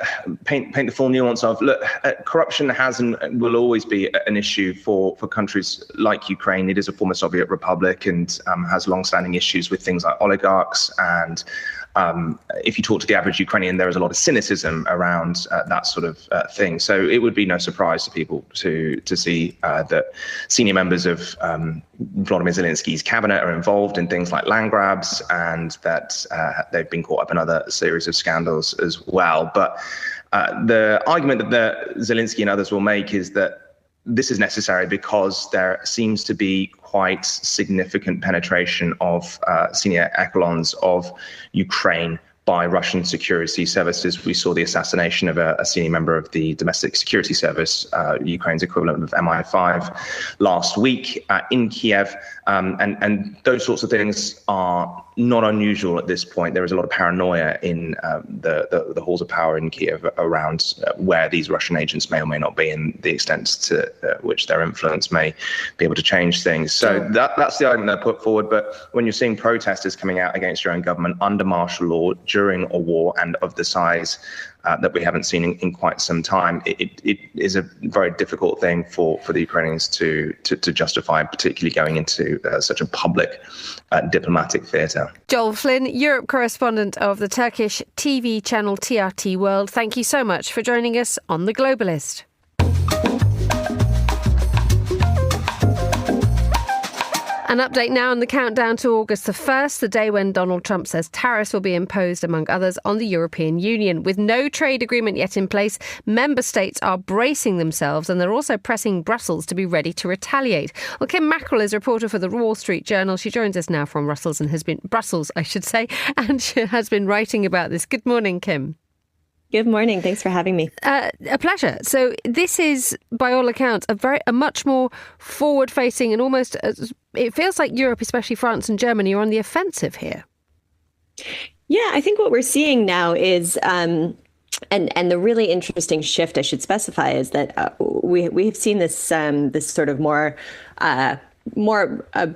paint the full nuance of. Look, corruption has and will always be an issue for countries like Ukraine. It is a former Soviet republic and has long-standing issues with things like oligarchs. And if you talk to the average Ukrainian, there is a lot of cynicism around that sort of thing. So it would be no surprise to people to see that senior members of Volodymyr Zelensky's cabinet are involved in things like land grabs, and that they've been caught up in other series of scandals as well. But the argument that Zelensky and others will make is that this is necessary because there seems to be quite significant penetration of senior echelons of Ukraine by Russian security services. We saw the assassination of a senior member of the domestic security service, Ukraine's equivalent of MI5, last week in Kiev. And those sorts of things are not unusual at this point. There is a lot of paranoia in the halls of power in Kiev around where these Russian agents may or may not be, and the extent to which their influence may be able to change things. So that's the argument they put forward. But when you're seeing protesters coming out against your own government under martial law during a war, and of the size that we haven't seen in quite some time, it is a very difficult thing for the Ukrainians to justify, particularly going into such a public diplomatic theatre. Joel Flynn, Europe correspondent of the Turkish TV channel TRT World, thank you so much for joining us on The Globalist. An update now on the countdown to August the 1st, the day when Donald Trump says tariffs will be imposed, among others, on the European Union. With no trade agreement yet in place, member states are bracing themselves, and they're also pressing Brussels to be ready to retaliate. Well, Kim Mackerel is a reporter for the Wall Street Journal. She joins us now from Brussels and has been writing about this. Good morning, Kim. Good morning. Thanks for having me. A pleasure. So this is, by all accounts, a much more forward-facing and almost, it feels like Europe, especially France and Germany, are on the offensive here. Yeah, I think what we're seeing now is, and the really interesting shift I should specify is that we have seen this sort of more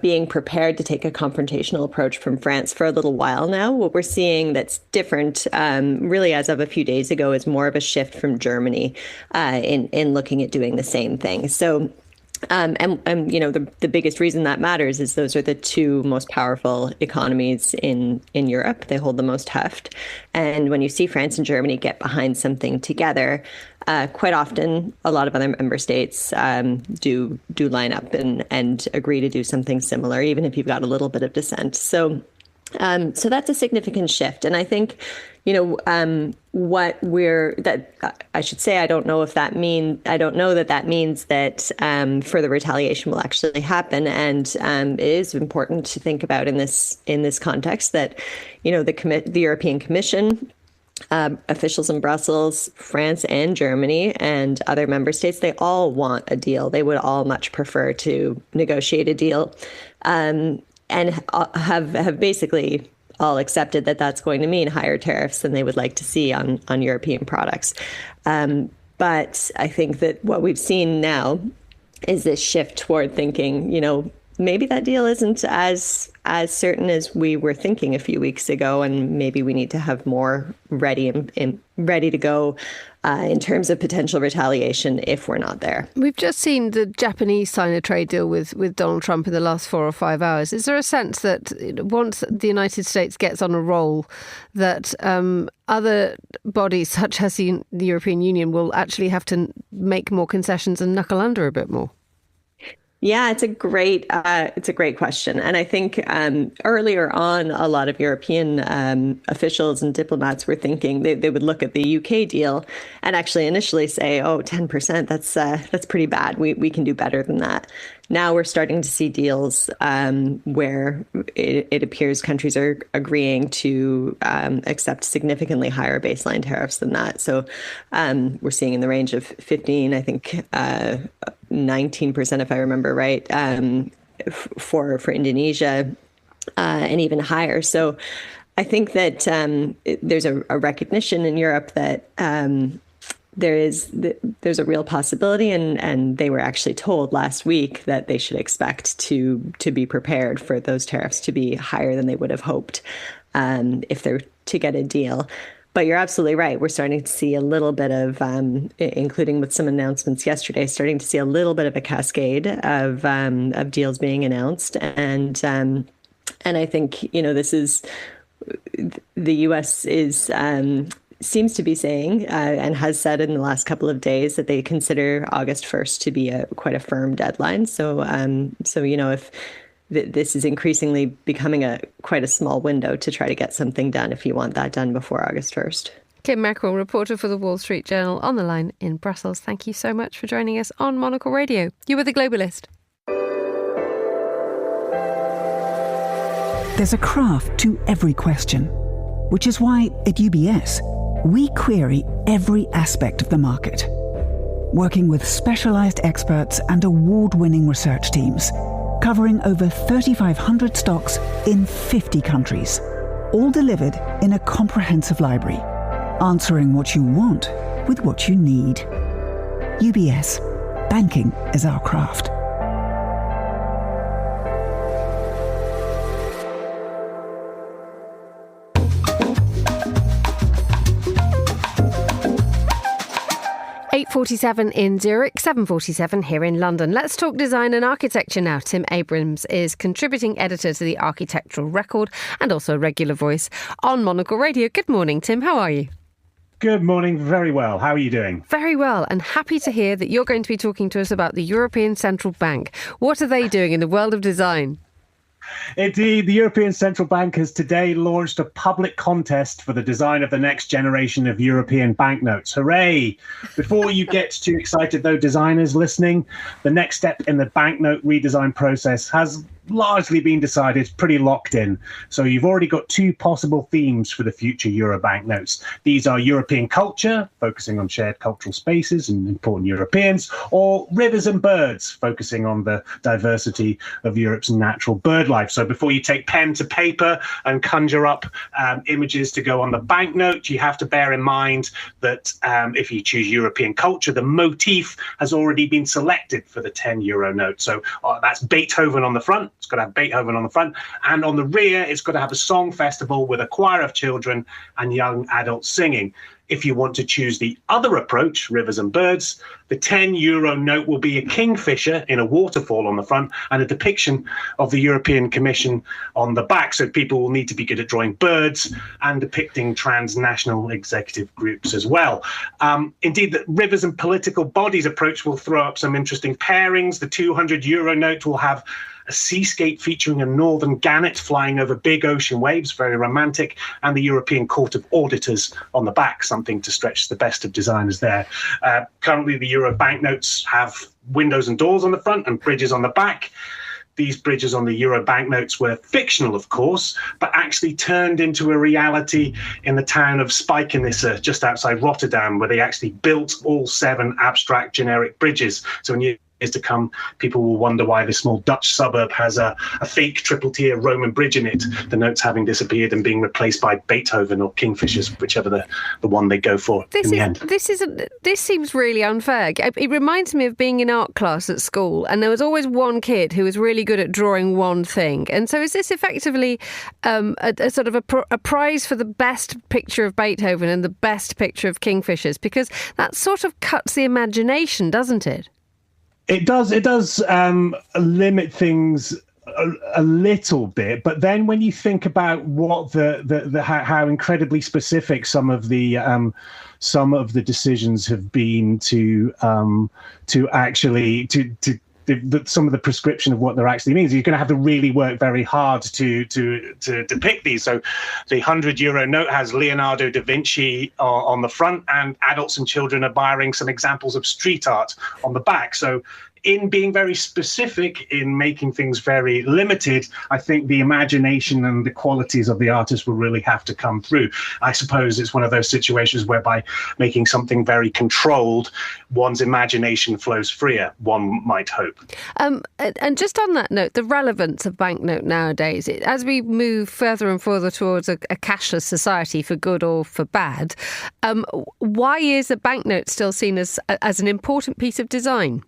being prepared to take a confrontational approach from France for a little while now. What we're seeing that's different, really as of a few days ago, is more of a shift from Germany in looking at doing the same thing. So. And you know, the biggest reason that matters is those are the two most powerful economies in Europe. They hold the most heft. And when you see France and Germany get behind something together, quite often a lot of other member states do line up and agree to do something similar, even if you've got a little bit of dissent. So that's a significant shift. And I think, you know, I should say, I don't know that means that further retaliation will actually happen. And it is important to think about in this context that, you know, the European Commission, officials in Brussels, France and Germany and other member states, they all want a deal. They would all much prefer to negotiate a deal, and have basically all accepted that that's going to mean higher tariffs than they would like to see on European products. But I think that what we've seen now is this shift toward thinking, you know, maybe that deal isn't as certain as we were thinking a few weeks ago, and maybe we need to have more ready to go in terms of potential retaliation if we're not there. We've just seen the Japanese sign a trade deal with Donald Trump in the last 4 or 5 hours. Is there a sense that once the United States gets on a roll, that other bodies such as the European Union will actually have to make more concessions and knuckle under a bit more? Yeah, it's a great question. And I think earlier on, a lot of European officials and diplomats were thinking they would look at the UK deal and actually initially say, oh, 10%, that's pretty bad. We can do better than that. Now we're starting to see deals where it appears countries are agreeing to accept significantly higher baseline tariffs than that. So we're seeing in the range of 15, I think 19%, if I remember right, for Indonesia, and even higher. So I think that there's a recognition in Europe that there's a real possibility, and they were actually told last week that they should expect to be prepared for those tariffs to be higher than they would have hoped if they're to get a deal. But you're absolutely right. We're starting to see a little bit of, including with some announcements yesterday, starting to see a little bit of a cascade of deals being announced, and I think, you know, this is the U.S. is. Seems to be saying and has said in the last couple of days that they consider August 1st to be quite a firm deadline. So you know, if this is increasingly becoming quite a small window to try to get something done if you want that done before August 1st. Kim Mackerel, reporter for the Wall Street Journal, on the line in Brussels. Thank you so much for joining us on Monocle Radio. You were the Globalist. There's a craft to every question, which is why at UBS, we query every aspect of the market, working with specialized experts and award-winning research teams, covering over 3,500 stocks in 50 countries, all delivered in a comprehensive library, answering what you want with what you need. UBS, banking is our craft. .47 in Zurich, 7:47 here in London. Let's talk design and architecture now. Tim Abrams is contributing editor to the Architectural Record and also a regular voice on Monocle Radio. Good morning, Tim. How are you? Good morning. Very well. How are you doing? Very well, and happy to hear that you're going to be talking to us about the European Central Bank. What are they doing in the world of design? Indeed, the European Central Bank has today launched a public contest for the design of the next generation of European banknotes. Hooray! Before you get too excited, though, designers listening, the next step in the banknote redesign process has largely been decided. It's pretty locked in. So you've already got two possible themes for the future Euro banknotes. These are European culture, focusing on shared cultural spaces and important Europeans, or rivers and birds, focusing on the diversity of Europe's natural bird life. So before you take pen to paper and conjure up images to go on the banknote, you have to bear in mind that if you choose European culture, the motif has already been selected for the 10 euro note. So that's Beethoven on the front. It's got to have Beethoven on the front. And on the rear, it's got to have a song festival with a choir of children and young adults singing. If you want to choose the other approach, rivers and birds, the 10 euro note will be a kingfisher in a waterfall on the front and a depiction of the European Commission on the back. So people will need to be good at drawing birds and depicting transnational executive groups as well. Indeed, the rivers and political bodies approach will throw up some interesting pairings. The 200 euro note will have a seascape featuring a northern gannet flying over big ocean waves, very romantic, and the European Court of Auditors on the back, something to stretch the best of designers there. Currently, the Euro banknotes have windows and doors on the front and bridges on the back. These bridges on the Euro banknotes were fictional, of course, but actually turned into a reality in the town of Spijkenisse, just outside Rotterdam, where they actually built all 7 abstract generic bridges. So in years to come, people will wonder why this small Dutch suburb has a fake triple-tier Roman bridge in it, the notes having disappeared and being replaced by Beethoven or kingfishers, whichever the one they go for in the end. This seems really unfair. It reminds me of being in art class at school, and there was always one kid who was really good at drawing one thing. And so is this effectively a sort of a prize for the best picture of Beethoven and the best picture of kingfishers? Because that sort of cuts the imagination, doesn't it? It does limit things a little bit, but then when you think about what how incredibly specific some of the decisions have been to some of the prescription of what there actually means, you're going to have to really work very hard to depict these. So the 100 euro note has Leonardo da Vinci on the front and adults and children admiring some examples of street art on the back. So in being very specific, in making things very limited, I think the imagination and the qualities of the artist will really have to come through. I suppose it's one of those situations whereby making something very controlled, one's imagination flows freer, one might hope. And just on that note, the relevance of banknote nowadays, as we move further and further towards a cashless society for good or for bad, why is a banknote still seen as an important piece of design?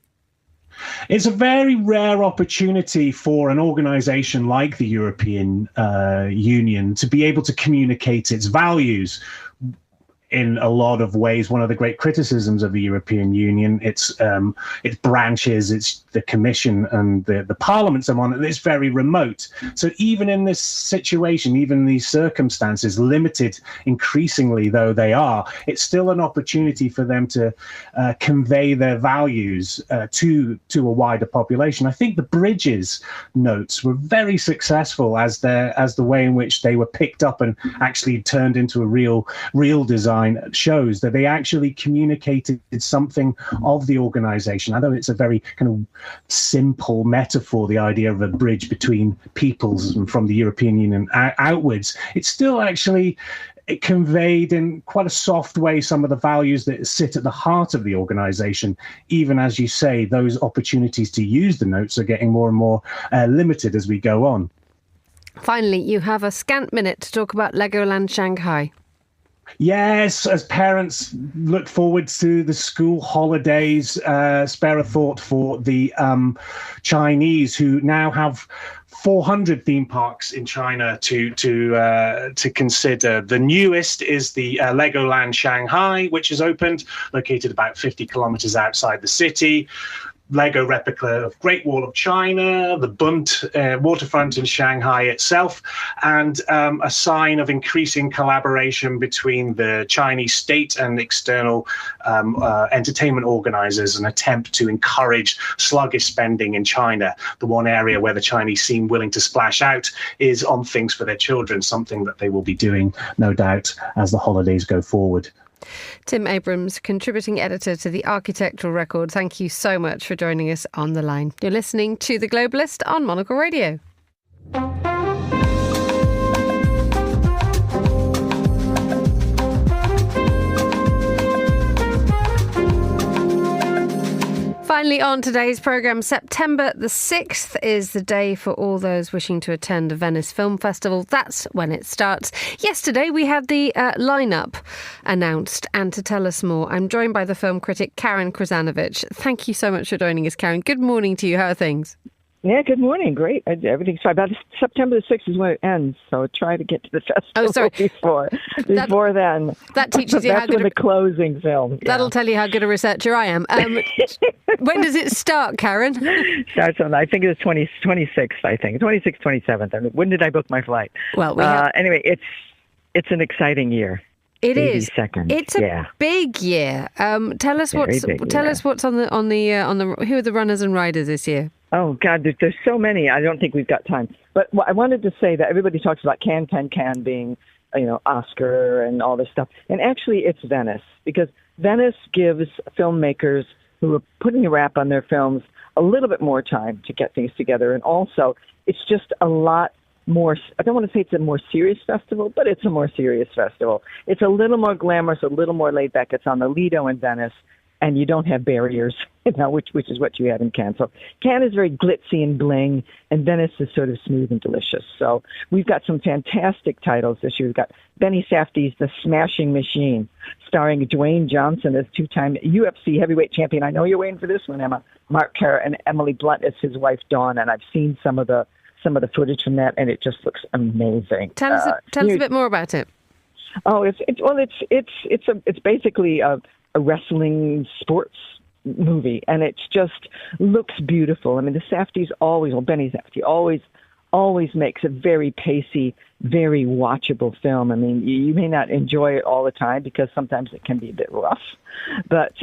It's a very rare opportunity for an organisation like the European Union to be able to communicate its values. In a lot of ways, one of the great criticisms of the European Union, its branches, it's the Commission and the Parliament, so on, it's very remote. So even in this situation, even in these circumstances, limited increasingly though they are, it's still an opportunity for them to convey their values to a wider population. I think the Bridges notes were very successful as the way in which they were picked up and actually turned into a real design. Shows that they actually communicated something of the organization. I know it's a very kind of simple metaphor, the idea of a bridge between peoples and from the European Union outwards. It's still actually it conveyed in quite a soft way some of the values that sit at the heart of the organization. Even as you say, those opportunities to use the notes are getting more and more limited as we go on. Finally, you have a scant minute to talk about Legoland Shanghai. Yes, as parents look forward to the school holidays, spare a thought for the Chinese who now have 400 theme parks in China to consider. The newest is the Legoland Shanghai, which is opened, located about 50 kilometers outside the city. Lego replica of Great Wall of China, the Bund waterfront in Shanghai itself, and a sign of increasing collaboration between the Chinese state and external entertainment organizers, an attempt to encourage sluggish spending in China. The one area where the Chinese seem willing to splash out is on things for their children, something that they will be doing, no doubt, as the holidays go forward. Tim Abrams, contributing editor to The Architectural Record, thank you so much for joining us on the line. You're listening to The Globalist on Monocle Radio. Finally, on today's programme, September the 6th is the day for all those wishing to attend the Venice Film Festival. That's when it starts. Yesterday, we had the lineup announced, and to tell us more, I'm joined by the film critic Karen Krasanovic. Thank you so much for joining us, Karen. Good morning to you. How are things? Yeah, good morning. Great. Everything's fine. About September the 6th is when it ends, so try to get to the festival before then. That teaches you how good the closing film. That'll tell you how good a researcher I am. When does it start, Karen? Starts on, I think it was 26th, I think. 26th, 27th. I mean, when did I book my flight? Well, anyway, it's an exciting year. It is. It's a big year. Tell us what's on the who are the runners and riders this year? Oh God, there's so many. I don't think we've got time. But I wanted to say that everybody talks about Cannes being, Oscar and all this stuff, and actually it's Venice, because Venice gives filmmakers who are putting a wrap on their films a little bit more time to get things together, and also it's just a lot more. I don't want to say it's a more serious festival, but it's a more serious festival. It's a little more glamorous, a little more laid back. It's on the Lido in Venice, and you don't have barriers, which is what you have in Cannes. So Cannes is very glitzy and bling, and Venice is sort of smooth and delicious. So we've got some fantastic titles this year. We've got Benny Safdie's The Smashing Machine, starring Dwayne Johnson as two-time UFC heavyweight champion. I know you're waiting for this one, Emma. Mark Kerr and Emily Blunt as his wife, Dawn, and I've seen some of the footage from that, and it just looks amazing. Tell us a bit more about it. Oh, it's basically a wrestling sports movie, and it just looks beautiful. I mean, Benny Safdie always makes a very pacey, very watchable film. I mean, you may not enjoy it all the time because sometimes it can be a bit rough, but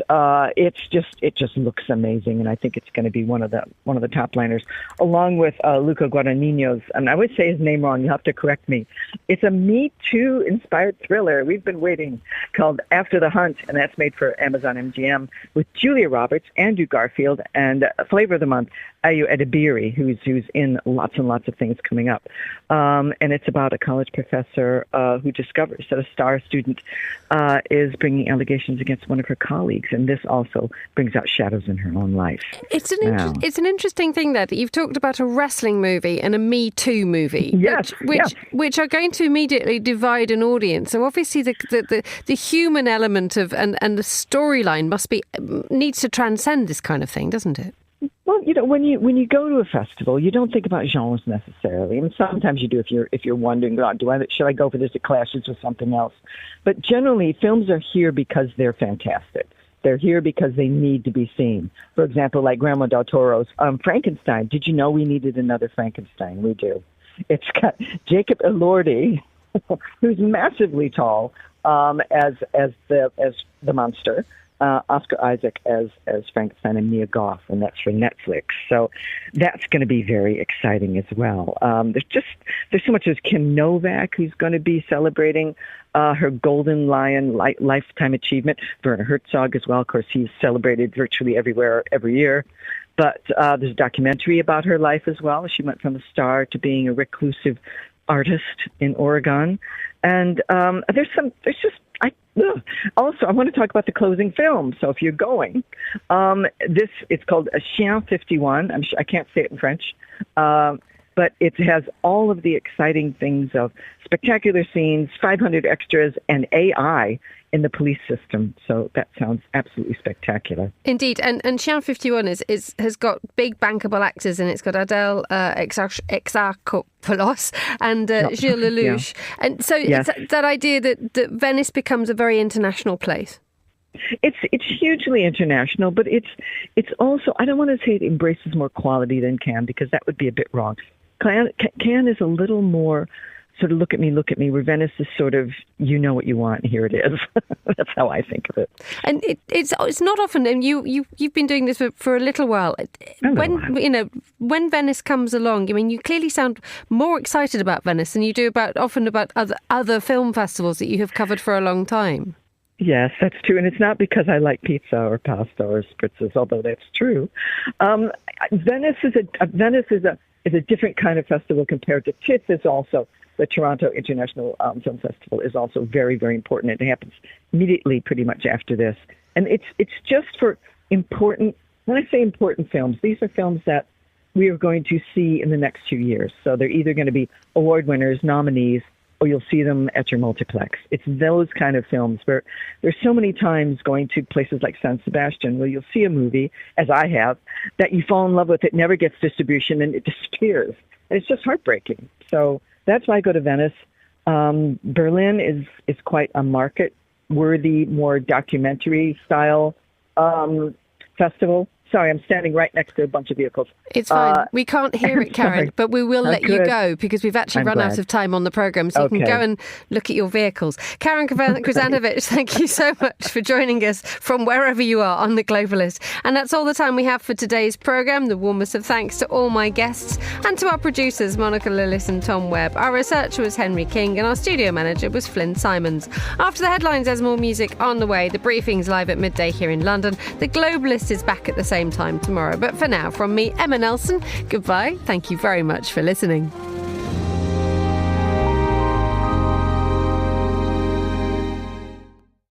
it just looks amazing, and I think it's going to be one of the top liners, along with Luca Guadagnino's. And I always say his name wrong. You have to correct me. It's a Me Too inspired thriller we've been waiting, called After the Hunt, and that's made for Amazon MGM, with Julia Roberts, Andrew Garfield, and Flavor of the Month, Ayo Edebiri, who's in lots and lots of things coming up. And it's about a college professor who discovers that a star student is bringing allegations against one of her colleagues, and this also brings out shadows in her own life. It's an interesting thing that you've talked about a wrestling movie and a Me Too movie, which are going to immediately divide an audience. So obviously the human element of and the storyline needs to transcend this kind of thing, doesn't it? Well, when you go to a festival, you don't think about genres necessarily. I mean, sometimes you do if you're wondering, should I go for this? It clashes with something else. But generally, films are here because they're fantastic. They're here because they need to be seen. For example, like Guillermo del Toro's Frankenstein. Did you know we needed another Frankenstein? We do. It's got Jacob Elordi, who's massively tall, as the monster. Oscar Isaac as Frankenstein, and Mia Goth, and that's for Netflix. So that's going to be very exciting as well. There's so much. There's Kim Novak, who's going to be celebrating her Golden Lion Lifetime Achievement. Werner Herzog as well. Of course, he's celebrated virtually everywhere every year. But there's a documentary about her life as well. She went from a star to being a reclusive artist in Oregon. And also, I want to talk about the closing film. So if you're going, it's called Chien 51. I can't say it in French, but it has all of the exciting things of spectacular scenes, 500 extras, and AI in the police system. So that sounds absolutely spectacular. Indeed. And Chien 51 has got big bankable actors, and it's got Adele Exarchopoulos and Gilles Lelouch. Yeah. And so it's that idea that Venice becomes a very international place. It's hugely international, but it's also, I don't want to say it embraces more quality than Cannes, because that would be a bit wrong. Cannes is a little more sort of look at me, where Venice is sort of, you know what you want, and here it is. That's how I think of it. And it's not often, and you've been doing this for a little while. When Venice comes along, I mean, you clearly sound more excited about Venice than you do about other film festivals that you have covered for a long time. Yes, that's true. And it's not because I like pizza or pasta or spritzes, although that's true. Venice is a different kind of festival compared to TIFF. Is also the Toronto International Film Festival is also very, very important. It happens immediately, pretty much after this. And it's just for important, when I say important films, these are films that we are going to see in the next 2 years. So they're either going to be award winners, nominees, or you'll see them at your multiplex. It's those kind of films where there's so many times going to places like San Sebastian where you'll see a movie, as I have, that you fall in love with. It never gets distribution and it disappears. And it's just heartbreaking. So that's why I go to Venice. Berlin is quite a market-worthy, more documentary-style festival. Sorry, I'm standing right next to a bunch of vehicles. It's fine. We can't hear it, Karen, but we will let you go because we've actually run out of time on the programme, so you can go and look at your vehicles. Karen Krasanovic, thank you so much for joining us from wherever you are on The Globalist. And that's all the time we have for today's programme. The warmest of thanks to all my guests and to our producers, Monica Lillis and Tom Webb. Our researcher was Henry King and our studio manager was Flynn Simons. After the headlines, there's more music on the way. The briefing's live at midday here in London. The Globalist is back at the same time tomorrow. But for now, from me, Emma Nelson, goodbye. Thank you very much for listening.